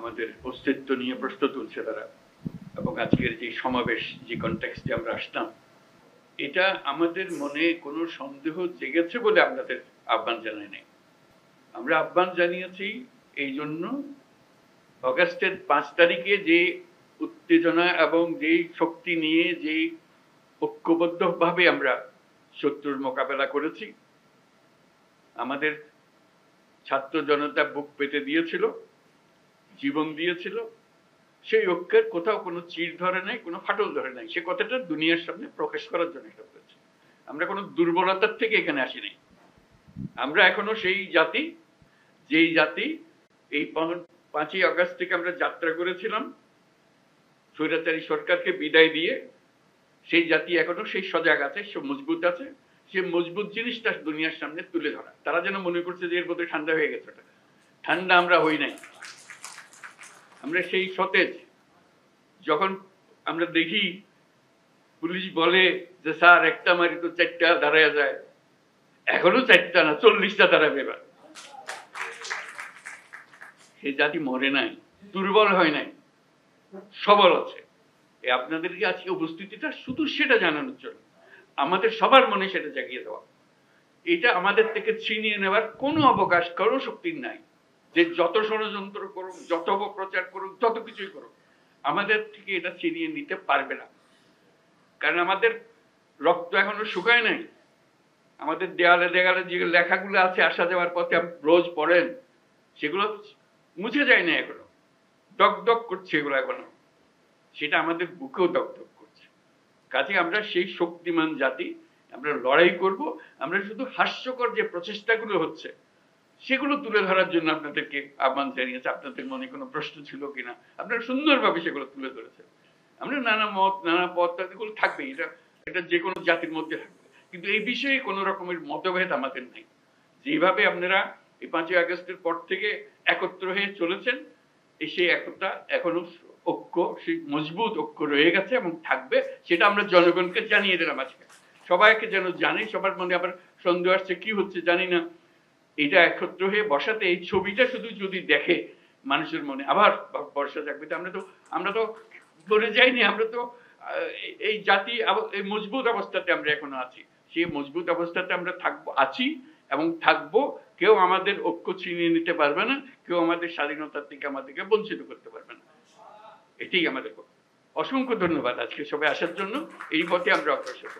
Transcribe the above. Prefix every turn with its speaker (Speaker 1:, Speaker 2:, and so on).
Speaker 1: আমাদের অস্তিত্ব নিয়ে প্রশ্ন তুলছে তারা, এবং আজকের যে সমাবেশ, যে কনটেক্সটে আমরা আসলাম, এটা আমাদের মনে কোনো সন্দেহ জেগেছে বলে আপনাদের আহ্বান জানাই নাই। আমরা আহ্বান জানিয়েছি এই জন্য, অগাস্টের 5 তারিখে যে উত্তেজনা এবং যেই শক্তি নিয়ে যেই ঐক্যবদ্ধভাবে আমরা শত্রুর মোকাবেলা করেছি, আমাদের ছাত্র জনতা বুক পেতে দিয়েছিল, জীবন দিয়েছিল, সেই ঐক্যের কোথাও কোনো চির ধরে নাই, কোনো ফাটল ধরে নাই। সে কথাটা দুনিয়ার সামনে প্রকাশ করার জন্য এটা করেছি। আমরা কোনো দুর্বলতার থেকে এখানে আসি নাই। আমরা এখনো সেই জাতি, যেই জাতি এই 5ই আগস্ট থেকে আমরা যাত্রা করেছিলাম স্বৈরাচারী সরকারকে বিদায় দিয়ে, সেই জাতি এখনো সেই সজাগ আছে, সে মজবুত আছে। সে মজবুত জিনিসটা দুনিয়ার সামনে তুলে ধরা। তারা যেন মনে করছে যে এর মধ্যে ঠান্ডা হয়ে গেছে। ঠান্ডা আমরা হই নাই, আমরা সেই সতেজ। যখন আমরা দেখি পুলিশ বলে যে স্যার একটা মারি তো 4টা দাঁড়ায় যায়, এখনো 4টা না 40টা দাঁড়াবে। এবার সেই জাতি মরে নাই, দুর্বল হয় নাই, সবল আছে। আপনাদেরকে আজকে উপস্থিতিটা শুধু সেটা জানানোর জন্য, আমাদের সবার মনে সেটা জাগিয়ে দেওয়া। এটা আমাদের থেকে ছিনিয়ে নেওয়ার কোনো অবকাশ, কোনো শক্তির নাই। যে যত ষড়যন্ত্র করুক, যত অপপ্রচার করুক, যত কিছুই করুক, আমাদের থেকে এটা ছিনিয়ে নিতে পারবে না। কারণ আমাদের রক্ত এখনো শুকায় নাই। আমাদের দেয়ালে দেয়ালে যে লেখাগুলো আছে আসা যাওয়ার পথে রোজ পড়েন, সেগুলো মুছে যায় না এখনো, দগদগ করছে এগুলো এখনো। সেটা আমাদের বুকেও দগদগ করছে। কাজে আমরা সেই শক্তিমান জাতি, আমরা লড়াই করব। আমরা শুধু হাস্যকর যে প্রচেষ্টাগুলো হচ্ছে সেগুলো তুলে ধরার জন্য আপনাদেরকে আহ্বান জানিয়েছে। আপনাদের মনে কোনো প্রশ্ন ছিল কিনা, আপনারা সুন্দরভাবে সেগুলো তুলে ধরেছেন। আমরা নানা মত, নানা পথ, এগুলো থাকবেই, এটা যে কোনো জাতির মধ্যে থাকবে। কিন্তু এই বিষয়ে কোনো রকমের মতভেদ আমাদের নাই। যেভাবে আপনারা এই 5ই আগস্টের পর থেকে একত্র হয়ে চলেছেন, সেই একতা এখনো ঐক্য, সেই মজবুত ঐক্য রয়ে গেছে এবং থাকবে। সেটা আমরা জনগণকে জানিয়ে দিলাম আজকে, সবাইকে যেন জানে। সবার মনে আবার সন্দেহ আসছে কি হচ্ছে জানি না, এটা একত্র হয়ে বসাতে, এই ছবিটা শুধু যদি দেখে মানুষের মনে আবার ভরসা থাকবে। আমরা তো বলে যাইনি, আমরা তো এই জাতি এই মজবুত অবস্থাতে আমরা এখনো আছি। সেই মজবুত অবস্থাতে আমরা আছি এবং থাকবো। কেউ আমাদের ঐক্য ছিনিয়ে নিতে পারবে না, কেউ আমাদের স্বাধীনতার থেকে আমাদেরকে বঞ্চিত করতে পারবে না। এটাই আমাদের পক্ষে। অসংখ্য ধন্যবাদ আজকে সবাই আসার জন্য। এই পথে আমরা অগ্রসর।